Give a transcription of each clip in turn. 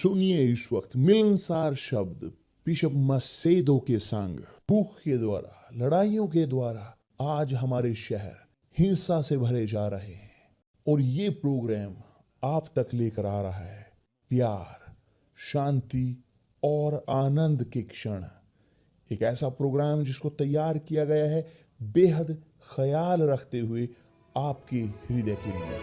सुनिए इस वक्त मिलनसार शब्द बिशप मसेदो के संग। भूख के द्वारा, लड़ाइयों के द्वारा आज हमारे शहर हिंसा से भरे जा रहे हैं, और ये प्रोग्राम आप तक लेकर आ रहा है प्यार, शांति और आनंद के क्षण। एक ऐसा प्रोग्राम जिसको तैयार किया गया है बेहद ख्याल रखते हुए आपके हृदय के लिए।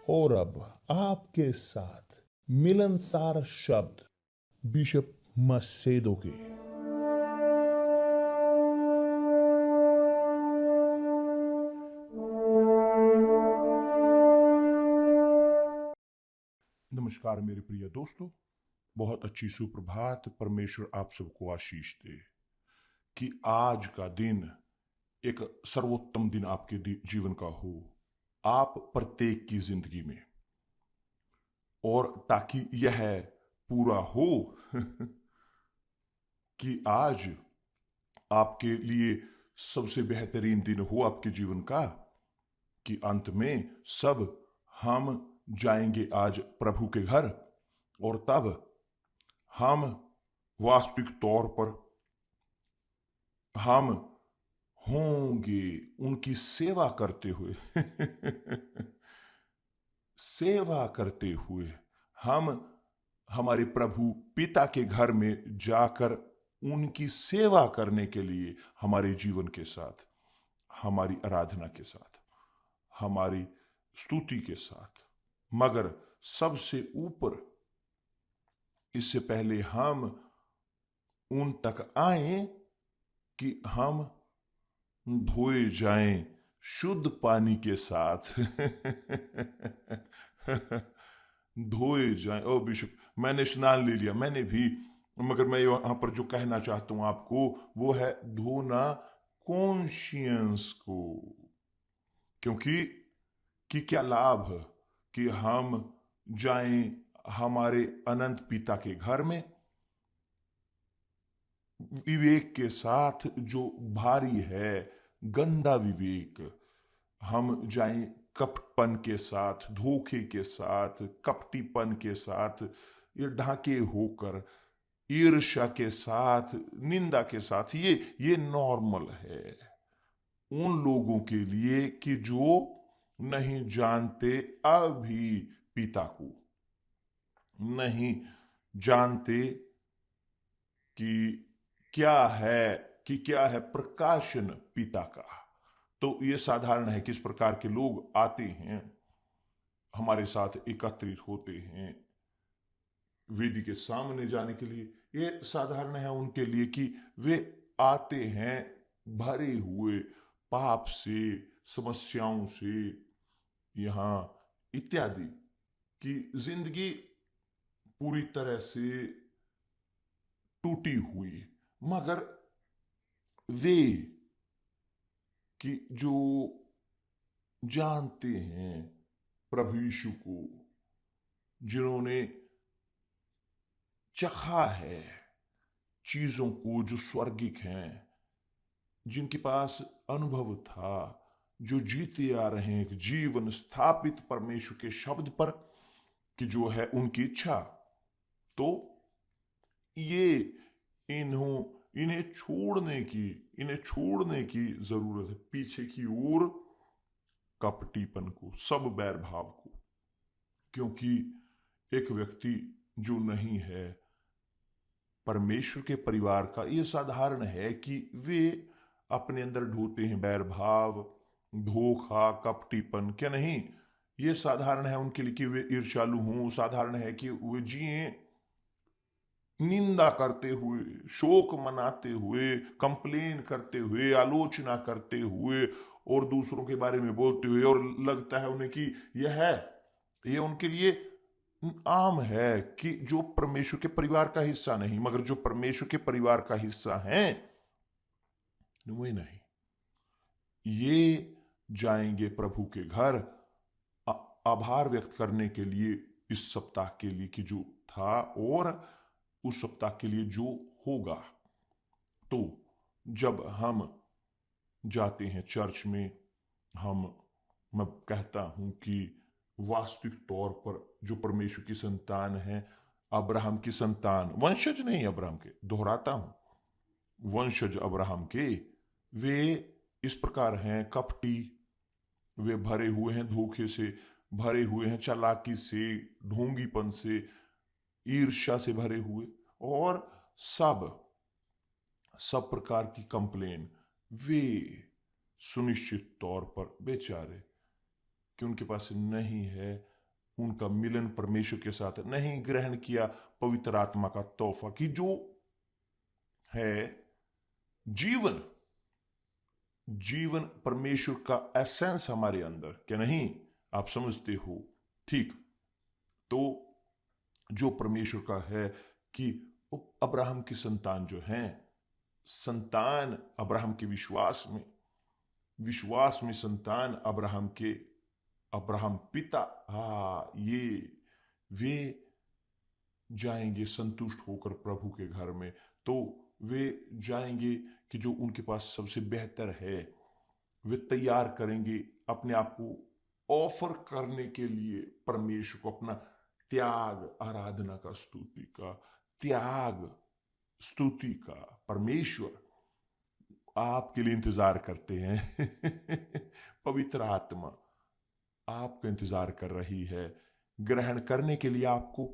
और अब आपके साथ मिलनसार शब्द बिशप मसेदो के। नमस्कार मेरे प्रिय दोस्तों, बहुत अच्छी सुप्रभात। परमेश्वर आप सबको आशीष दे कि आज का दिन एक सर्वोत्तम दिन आपके जीवन का हो, आप प्रत्येक की जिंदगी में, और ताकि यह पूरा हो कि आज आपके लिए सबसे बेहतरीन दिन हो आपके जीवन का, कि अंत में सब हम जाएंगे आज प्रभु के घर, और तब हम वास्तविक तौर पर हम होंगे उनकी सेवा करते हुए सेवा करते हुए हम हमारे प्रभु पिता के घर में जाकर उनकी सेवा करने के लिए हमारे जीवन के साथ, हमारी आराधना के साथ, हमारी स्तुति के साथ, मगर सबसे ऊपर इससे पहले हम उन तक आए कि हम धोए जाएं शुद्ध पानी के साथ धोए जाएं। ओ बिशप, मैंने स्नान ले लिया, मैंने भी, मगर मैं यहां पर जो कहना चाहता हूं आपको वो है धोना कॉन्शियंस को। क्योंकि क्या लाभ कि हम जाएं हमारे अनंत पिता के घर में विवेक के साथ, जो भारी है गंदा विवेक, हम जाएं कपटपन के साथ, धोखे के साथ, कपटीपन के साथ, ये ढाके होकर, ईर्ष्या के साथ, निंदा के साथ। ये नॉर्मल है उन लोगों के लिए कि जो नहीं जानते अभी पिता को, नहीं जानते कि क्या है प्रकाशन पिता का। तो ये साधारण है किस प्रकार के लोग आते हैं हमारे साथ, एकत्रित होते हैं वेदी के सामने जाने के लिए। ये साधारण है उनके लिए कि वे आते हैं भरे हुए पाप से, समस्याओं से, यहाँ इत्यादि, कि जिंदगी पूरी तरह से टूटी हुई, मगर वे कि जो जानते हैं प्रभु यीशु को, जिन्होंने चखा है चीजों को जो स्वर्गिक हैं, जिनके पास अनुभव था, जो जीते आ रहे हैं एक जीवन स्थापित परमेश्वर के शब्द पर कि जो है उनकी इच्छा, तो ये इन्हें छोड़ने की जरूरत है, पीछे की ओर कपटीपन को, सब बैर भाव को। क्योंकि एक व्यक्ति जो नहीं है परमेश्वर के परिवार का, यह साधारण है कि वे अपने अंदर ढोते हैं बैर भाव, धोखा, कपटीपन, क्या नहीं? यह साधारण है उनके लिए कि वे ईर्ष्यालु हों, साधारण है कि वे जिए निंदा करते हुए, शोक मनाते हुए, कंप्लेन करते हुए, आलोचना करते हुए, और दूसरों के बारे में बोलते हुए, और लगता है उन्हें कि यह उनके लिए आम है कि जो परमेश्वर के परिवार का हिस्सा नहीं, मगर जो परमेश्वर के परिवार का हिस्सा हैं वही नहीं, ये जाएंगे प्रभु के घर आभार व्यक्त करने के लिए इस सप्ताह के लिए कि जो था और उस सप्ताह के लिए जो होगा। तो जब हम जाते हैं चर्च में, हम मैं कहता हूं कि वास्तविक तौर पर जो परमेश्वर की संतान है, अब्राहम की संतान, वंशज नहीं अब्राहम के, दोहराता हूं, वंशज अब्राहम के, वे इस प्रकार हैं, कपटी, वे भरे हुए हैं धोखे से, भरे हुए हैं चालाकी से, ढोंगीपन से, ईर्ष्या से भरे हुए, और सब सब प्रकार की कंप्लेन। वे सुनिश्चित तौर पर बेचारे कि उनके पास नहीं है उनका मिलन परमेश्वर के साथ, नहीं ग्रहण किया पवित्र आत्मा का तोहफा, कि जो है जीवन, जीवन परमेश्वर का एसेंस हमारे अंदर, क्या नहीं? आप समझते हो, ठीक? तो जो परमेश्वर का है कि अब्राहम की संतान जो है, संतान अब्राहम के विश्वास में, विश्वास में संतान अब्राहम के, अब्राहम पिता, ये वे जाएंगे संतुष्ट होकर प्रभु के घर में। तो वे जाएंगे कि जो उनके पास सबसे बेहतर है, वे तैयार करेंगे अपने आप को ऑफर करने के लिए परमेश्वर को, अपना त्याग, आराधना का, स्तुति का त्याग, स्तुति का। परमेश्वर आपके लिए इंतजार करते हैं पवित्र आत्मा आपका इंतजार कर रही है ग्रहण करने के लिए आपको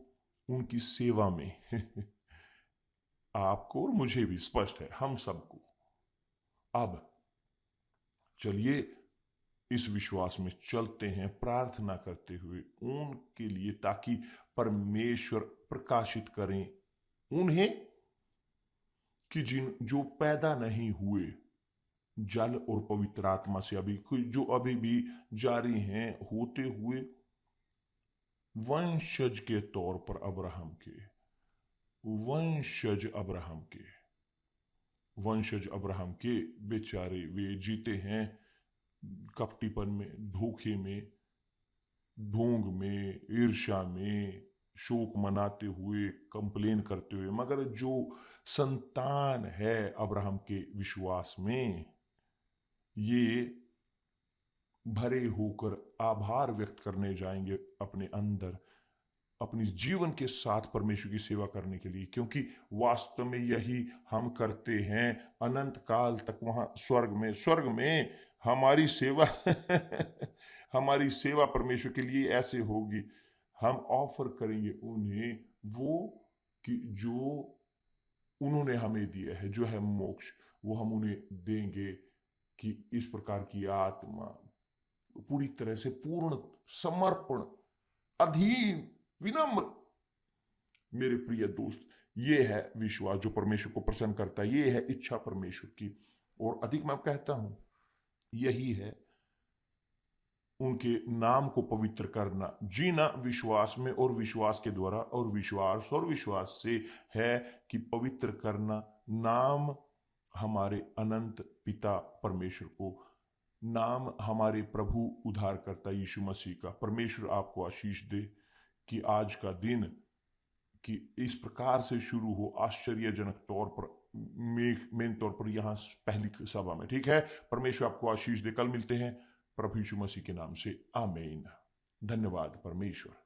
उनकी सेवा में आपको और मुझे भी स्पष्ट है, हम सबको। अब चलिए इस विश्वास में चलते हैं, प्रार्थना करते हुए उनके लिए, ताकि परमेश्वर प्रकाशित करें उन्हें कि जो पैदा नहीं हुए जल और पवित्र आत्मा से, अभी जो अभी भी जारी हैं होते हुए, वंशज के तौर पर अब्राहम के, वंशज अब्राहम के, वंशज अब्राहम के बेचारे वे जीते हैं कपटीपन में, धोखे में, ढोंग में, ईर्ष्या में, शोक मनाते हुए, कंप्लेन करते हुए। मगर जो संतान है अब्राहम के विश्वास में, ये भरे होकर आभार व्यक्त करने जाएंगे अपने अंदर, अपनी जीवन के साथ परमेश्वर की सेवा करने के लिए, क्योंकि वास्तव में यही हम करते हैं अनंत काल तक। वहां स्वर्ग में हमारी सेवा हमारी सेवा परमेश्वर के लिए ऐसे होगी, हम ऑफर करेंगे उन्हें वो कि जो उन्होंने हमें दिया है, जो है मोक्ष, वो हम उन्हें देंगे। कि इस प्रकार की आत्मा पूरी तरह से पूर्ण समर्पण, अधीन, विनम्र, मेरे प्रिय दोस्त, ये है विश्वास जो परमेश्वर को प्रसन्न करता है। ये है इच्छा परमेश्वर की। और अधिक मैं कहता हूं, यही है उनके नाम को पवित्र करना, जीना विश्वास में और विश्वास के द्वारा, और विश्वास से है कि पवित्र करना नाम हमारे अनंत पिता परमेश्वर को, नाम हमारे प्रभु उद्धारकर्ता यीशु मसीह का। परमेश्वर आपको आशीष दे कि आज का दिन कि इस प्रकार से शुरू हो, आश्चर्यजनक तौर पर, मेन तौर पर यहाँ पहली सभा में। ठीक है, परमेश्वर आपको आशीष दे। कल मिलते हैं प्रभु यीशु मसीह के नाम से, आमीन। धन्यवाद परमेश्वर।